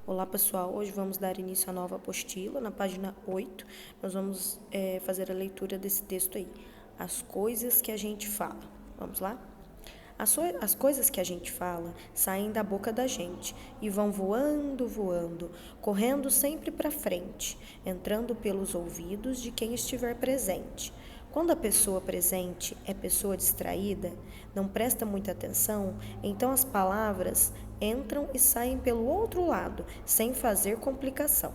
Olá pessoal, hoje vamos dar início à nova apostila, na página 8, nós vamos fazer a leitura desse texto aí, as coisas que a gente fala, vamos lá? As coisas que a gente fala saem da boca da gente e vão voando, voando, correndo sempre para frente, entrando pelos ouvidos de quem estiver presente. Quando a pessoa presente é pessoa distraída, não presta muita atenção, então as palavras entram e saem pelo outro lado, sem fazer complicação.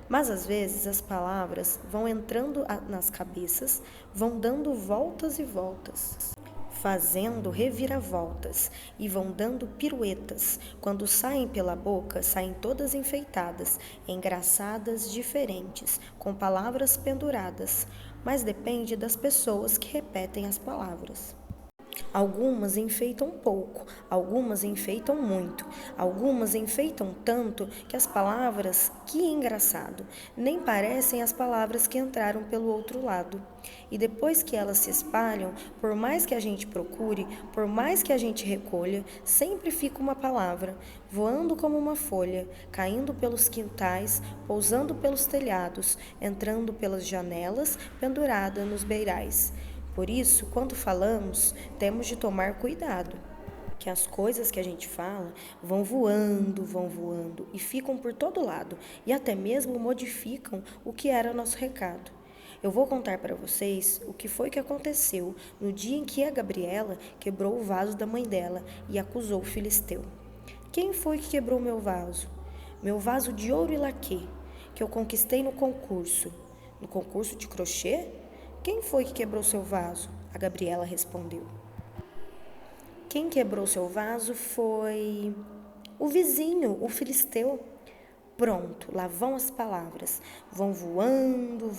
Mas às vezes as palavras vão entrando nas cabeças, vão dando voltas e voltas, fazendo reviravoltas e vão dando piruetas. Quando saem pela boca, saem todas enfeitadas, engraçadas, diferentes, com palavras penduradas. Mas depende das pessoas que repetem as palavras. Algumas enfeitam pouco, algumas enfeitam muito, algumas enfeitam tanto que as palavras, que engraçado, nem parecem as palavras que entraram pelo outro lado. E depois que elas se espalham, por mais que a gente procure, por mais que a gente recolha, sempre fica uma palavra, voando como uma folha, caindo pelos quintais, pousando pelos telhados, entrando pelas janelas, pendurada nos beirais. Por isso, quando falamos, temos de tomar cuidado, que as coisas que a gente fala vão voando e ficam por todo lado e até mesmo modificam o que era nosso recado. Eu vou contar para vocês o que foi que aconteceu no dia em que a Gabriela quebrou o vaso da mãe dela e acusou o filisteu. Quem foi que quebrou meu vaso? Meu vaso de ouro e laquê, que eu conquistei no concurso. No concurso de crochê? Quem foi que quebrou seu vaso? A Gabriela respondeu. Quem quebrou seu vaso foi o vizinho, o filisteu. Pronto, lá vão as palavras, vão voando,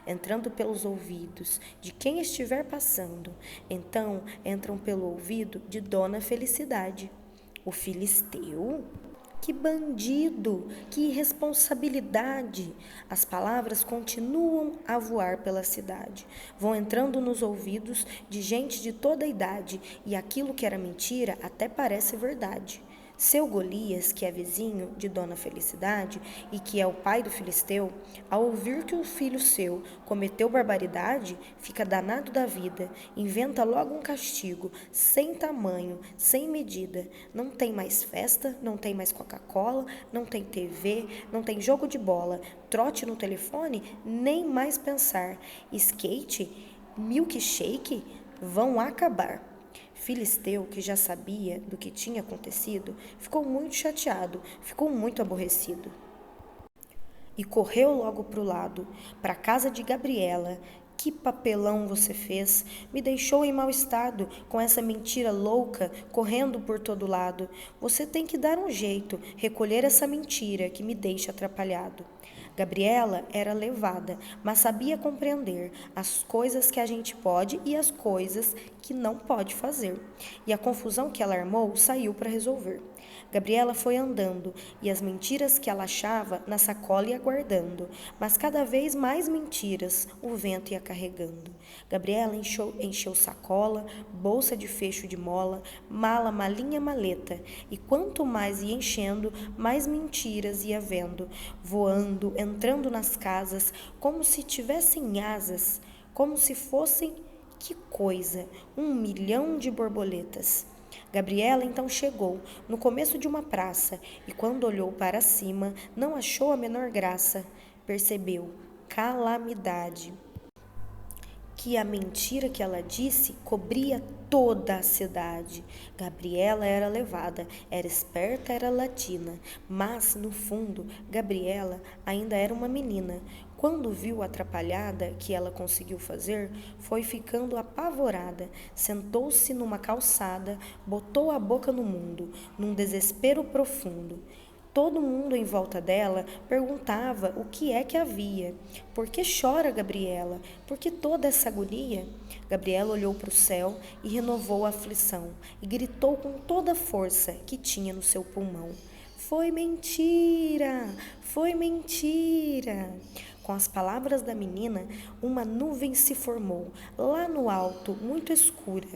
entrando pelos ouvidos de quem estiver passando. Então, entram pelo ouvido de Dona Felicidade. O filisteu? Que bandido, que irresponsabilidade! As palavras continuam a voar pela cidade, vão entrando nos ouvidos de gente de toda a idade e aquilo que era mentira até parece verdade. Seu Golias, que é vizinho de Dona Felicidade e que é o pai do filisteu, ao ouvir que o filho seu cometeu barbaridade, fica danado da vida, inventa logo um castigo, sem tamanho, sem medida. Não tem mais festa, não tem mais Coca-Cola, não tem TV, não tem jogo de bola, trote no telefone, nem mais pensar. Skate, milkshake, vão acabar. Filisteu, que já sabia do que tinha acontecido, ficou muito chateado, ficou muito aborrecido. E correu logo para o lado, para a casa de Gabriela. Que papelão você fez! Me deixou em mau estado, com essa mentira louca, correndo por todo lado. Você tem que dar um jeito, recolher essa mentira que me deixa atrapalhado. Gabriela era levada, mas sabia compreender as coisas que a gente pode e as coisas que não pode fazer. E a confusão que ela armou saiu para resolver. Gabriela foi andando e as mentiras que ela achava na sacola ia guardando, mas cada vez mais mentiras o vento ia carregando. Gabriela encheu sacola, bolsa de fecho de mola, mala, malinha, maleta, e quanto mais ia enchendo, mais mentiras ia vendo, voando, entrando nas casas, como se tivessem asas, como se fossem, que coisa, 1 milhão de borboletas. Gabriela então chegou no começo de uma praça e quando olhou para cima não achou a menor graça. Percebeu calamidade, que a mentira que ela disse cobria toda a cidade. Gabriela era levada, era esperta, era latina, mas, no fundo, Gabriela ainda era uma menina. Quando viu a atrapalhada que ela conseguiu fazer, foi ficando apavorada, sentou-se numa calçada, botou a boca no mundo, num desespero profundo. Todo mundo em volta dela perguntava o que é que havia. Por que chora, Gabriela? Por que toda essa agonia? Gabriela olhou para o céu e renovou a aflição e gritou com toda a força que tinha no seu pulmão. Foi mentira! Foi mentira! Com as palavras da menina, uma nuvem se formou, lá no alto, muito escura,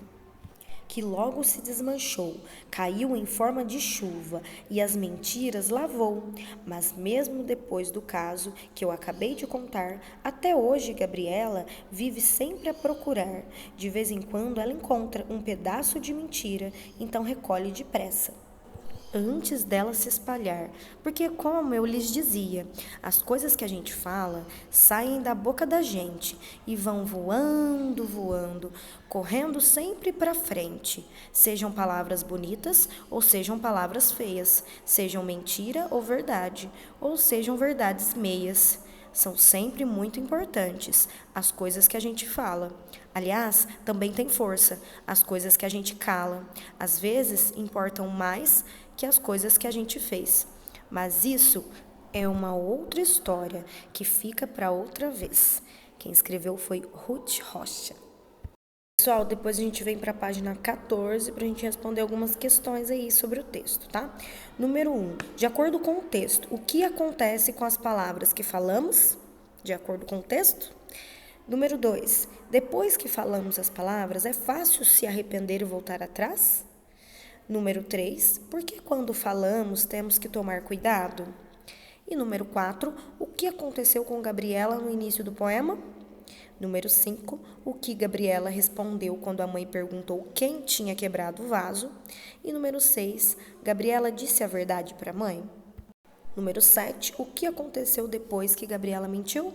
que logo se desmanchou, caiu em forma de chuva e as mentiras lavou. Mas mesmo depois do caso que eu acabei de contar, até hoje Gabriela vive sempre a procurar. De vez em quando ela encontra um pedaço de mentira, então recolhe depressa antes dela se espalhar, porque como eu lhes dizia, as coisas que a gente fala saem da boca da gente e vão voando, voando, correndo sempre para frente, sejam palavras bonitas ou sejam palavras feias, sejam mentira ou verdade, ou sejam verdades meias. São sempre muito importantes as coisas que a gente fala. Aliás, também tem força as coisas que a gente cala. Às vezes importam mais que as coisas que a gente fez. Mas isso é uma outra história que fica para outra vez. Quem escreveu foi Ruth Rocha. Pessoal, depois a gente vem para a página 14 para a gente responder algumas questões aí sobre o texto, tá? Número 1. De acordo com o texto, o que acontece com as palavras que falamos? De acordo com o texto? Número 2. Depois que falamos as palavras, é fácil se arrepender e voltar atrás? Número 3. Por que quando falamos temos que tomar cuidado? E número 4. O que aconteceu com Gabriela no início do poema? Número 5. O que Gabriela respondeu quando a mãe perguntou quem tinha quebrado o vaso? E número 6. Gabriela disse a verdade para a mãe? Número 7. O que aconteceu depois que Gabriela mentiu?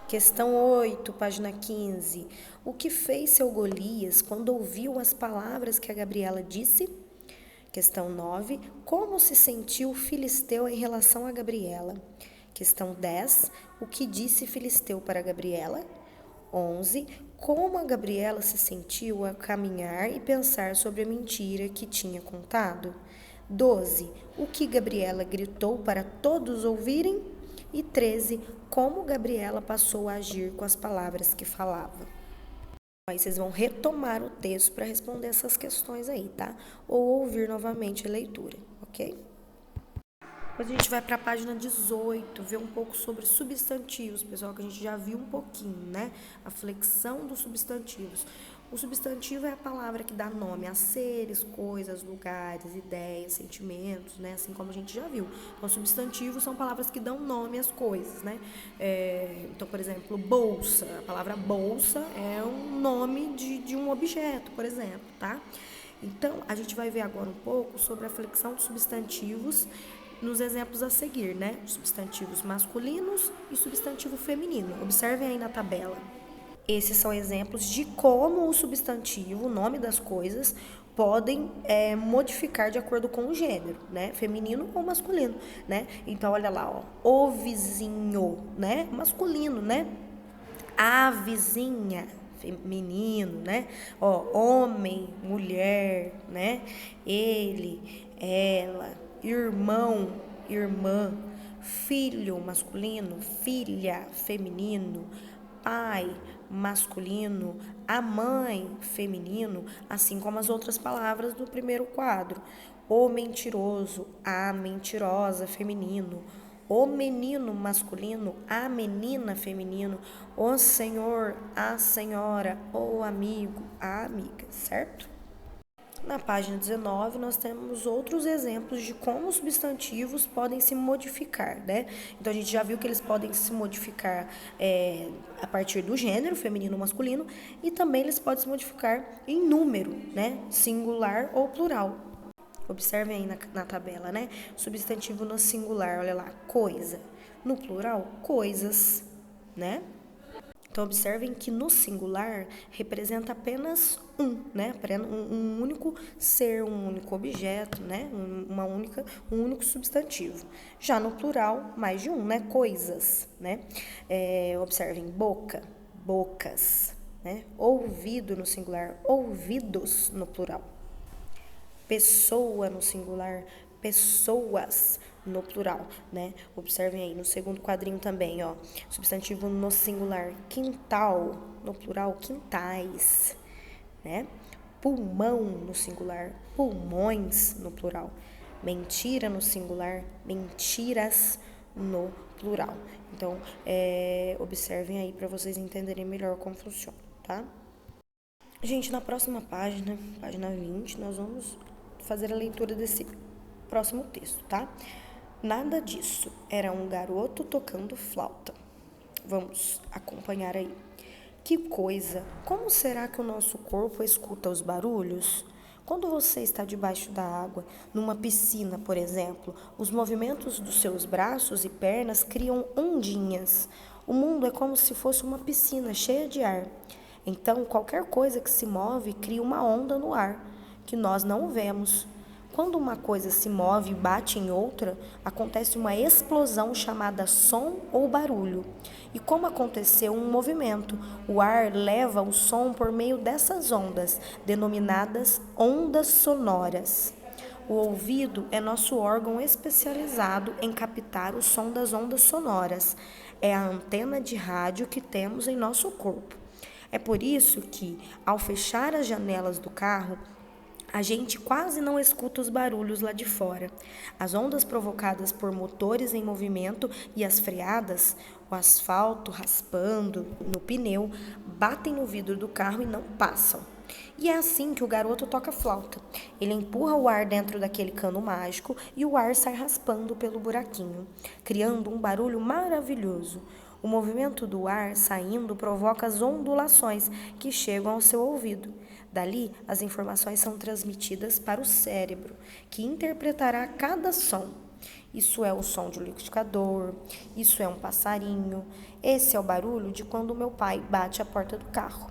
Questão 8, página 15. O que fez seu Golias quando ouviu as palavras que a Gabriela disse? Questão 9. Como se sentiu Filisteu em relação a Gabriela? Questão 10. O que disse Filisteu para Gabriela? 11. Como a Gabriela se sentiu a caminhar e pensar sobre a mentira que tinha contado? 12. O que Gabriela gritou para todos ouvirem? E 13. Como Gabriela passou a agir com as palavras que falava? Aí vocês vão retomar o texto para responder essas questões aí, tá? Ou ouvir novamente a leitura, ok? Depois a gente vai para a página 18, ver um pouco sobre substantivos, pessoal, que a gente já viu um pouquinho, né? A flexão dos substantivos. O substantivo é a palavra que dá nome a seres, coisas, lugares, ideias, sentimentos, né? Assim como a gente já viu. Então, substantivos são palavras que dão nome às coisas, né? Então, por exemplo, bolsa. A palavra bolsa é um nome de um objeto, por exemplo, tá? Então, a gente vai ver agora um pouco sobre a flexão dos substantivos nos exemplos a seguir, né? Substantivos masculinos e substantivo feminino. Observem aí na tabela. Esses são exemplos de como o substantivo, o nome das coisas, podem modificar de acordo com o gênero, né? Feminino ou masculino, né? Então, olha lá, ó. O vizinho, né? Masculino, né? A vizinha, feminino, né? Ó, homem, mulher, né? Ele, ela, irmão, irmã, filho, masculino, filha, feminino, pai, masculino, a mãe, feminino, assim como as outras palavras do primeiro quadro. O mentiroso, a mentirosa, feminino. O menino masculino, a menina feminino. O senhor, a senhora. O amigo, a amiga, certo? Na página 19, nós temos outros exemplos de como os substantivos podem se modificar, né? Então, a gente já viu que eles podem se modificar a partir do gênero, feminino ou masculino, e também eles podem se modificar em número, né? Singular ou plural. Observem aí na tabela, né? Substantivo no singular, olha lá, coisa. No plural, coisas, né? Então, observem que no singular representa apenas um, né? Um único ser, um único objeto, né? Um único substantivo. Já no plural, mais de um, né? Coisas, né? Observem boca, bocas, né? Ouvido no singular, ouvidos no plural. Pessoa no singular, pessoas no plural, né? Observem aí no segundo quadrinho também, ó. Substantivo no singular, quintal, no plural, quintais, né? Pulmão no singular, pulmões no plural. Mentira no singular, mentiras no plural. Então, observem aí para vocês entenderem melhor como funciona, tá? Gente, na próxima página, página 20, nós vamos fazer a leitura desse próximo texto, tá? Nada disso. Era um garoto tocando flauta. Vamos acompanhar aí. Que coisa! Como será que o nosso corpo escuta os barulhos? Quando você está debaixo da água, numa piscina, por exemplo, os movimentos dos seus braços e pernas criam ondinhas. O mundo é como se fosse uma piscina cheia de ar. Então, qualquer coisa que se move cria uma onda no ar, que nós não vemos. Quando uma coisa se move e bate em outra, acontece uma explosão chamada som ou barulho. E como aconteceu um movimento, o ar leva o som por meio dessas ondas, denominadas ondas sonoras. O ouvido é nosso órgão especializado em captar o som das ondas sonoras. É a antena de rádio que temos em nosso corpo. É por isso que, ao fechar as janelas do carro, a gente quase não escuta os barulhos lá de fora. As ondas provocadas por motores em movimento e as freadas, o asfalto raspando no pneu, batem no vidro do carro e não passam. E é assim que o garoto toca flauta. Ele empurra o ar dentro daquele cano mágico e o ar sai raspando pelo buraquinho, criando um barulho maravilhoso. O movimento do ar saindo provoca as ondulações que chegam ao seu ouvido. Dali, as informações são transmitidas para o cérebro, que interpretará cada som. Isso é o som de um liquidificador, isso é um passarinho, esse é o barulho de quando meu pai bate a porta do carro.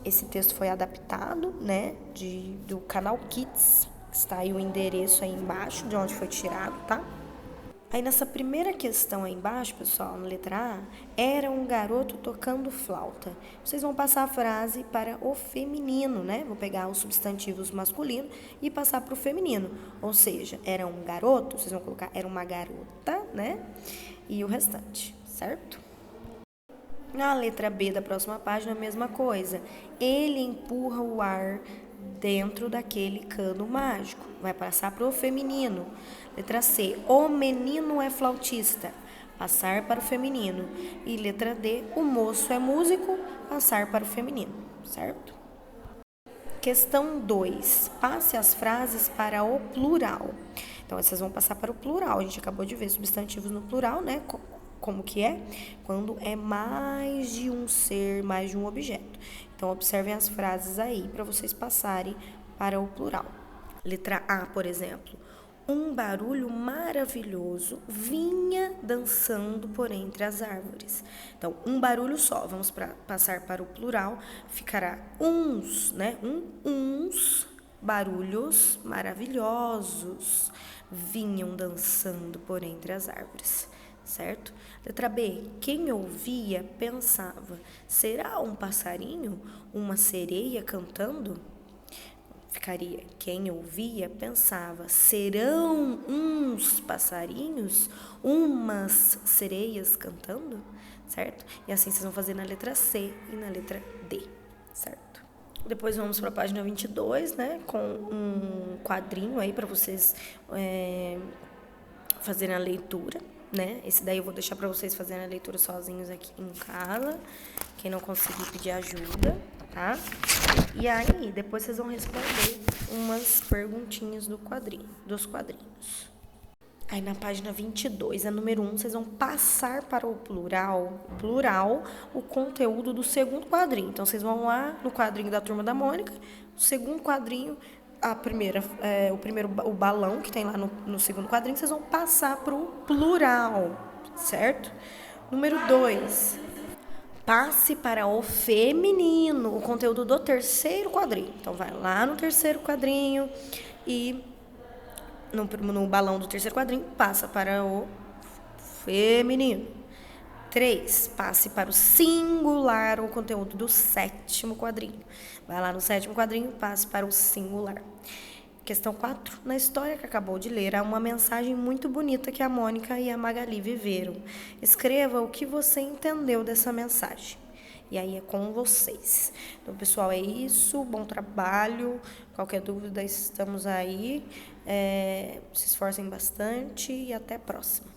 Esse texto foi adaptado, né, do canal Kids. Está aí o endereço aí embaixo, de onde foi tirado, tá? Aí nessa primeira questão aí embaixo, pessoal, na letra A, era um garoto tocando flauta. Vocês vão passar a frase para o feminino, né? Vou pegar os substantivos masculinos e passar para o feminino. Ou seja, era um garoto, vocês vão colocar era uma garota, né? E o restante, certo? Na letra B da próxima página, a mesma coisa. Ele empurra o ar dentro daquele cano mágico. Vai passar para o feminino. Letra C. O menino é flautista. Passar para o feminino. E letra D. O moço é músico. Passar para o feminino. Certo? Questão 2. Passe as frases para o plural. Então, essas vão passar para o plural. A gente acabou de ver substantivos no plural, né? Como que é? Quando é mais de um ser, mais de um objeto. Então, observem as frases aí para vocês passarem para o plural. Letra A, por exemplo. Um barulho maravilhoso vinha dançando por entre as árvores. Então, um barulho só. Vamos passar para o plural. Ficará uns, né? Uns barulhos maravilhosos vinham dançando por entre as árvores. Certo? Letra B. Quem ouvia pensava, será um passarinho? Uma sereia cantando? Ficaria, quem ouvia pensava, serão uns passarinhos? Umas sereias cantando? Certo? E assim vocês vão fazer na letra C e na letra D, certo? Depois vamos para a página 22, né? Com um quadrinho aí para vocês fazerem a leitura, né? Esse daí eu vou deixar para vocês fazerem a leitura sozinhos aqui em casa. Quem não conseguir pedir ajuda, tá? E aí, depois vocês vão responder umas perguntinhas dos quadrinhos. Aí na página 22, a número 1, vocês vão passar para o plural, o conteúdo do segundo quadrinho. Então, vocês vão lá no quadrinho da Turma da Mônica, o segundo quadrinho, o balão que tem lá no segundo quadrinho, vocês vão passar para o plural, certo? Número 2, passe para o feminino, o conteúdo do terceiro quadrinho. Então, vai lá no terceiro quadrinho e no balão do terceiro quadrinho, passa para o feminino. 3, passe para o singular, o conteúdo do sétimo quadrinho. Vai lá no sétimo quadrinho, passe para o singular. Questão 4. Na história que acabou de ler, há uma mensagem muito bonita que a Mônica e a Magali viveram. Escreva o que você entendeu dessa mensagem. E aí é com vocês. Então, pessoal, é isso. Bom trabalho. Qualquer dúvida, estamos aí. Se esforcem bastante e até a próxima.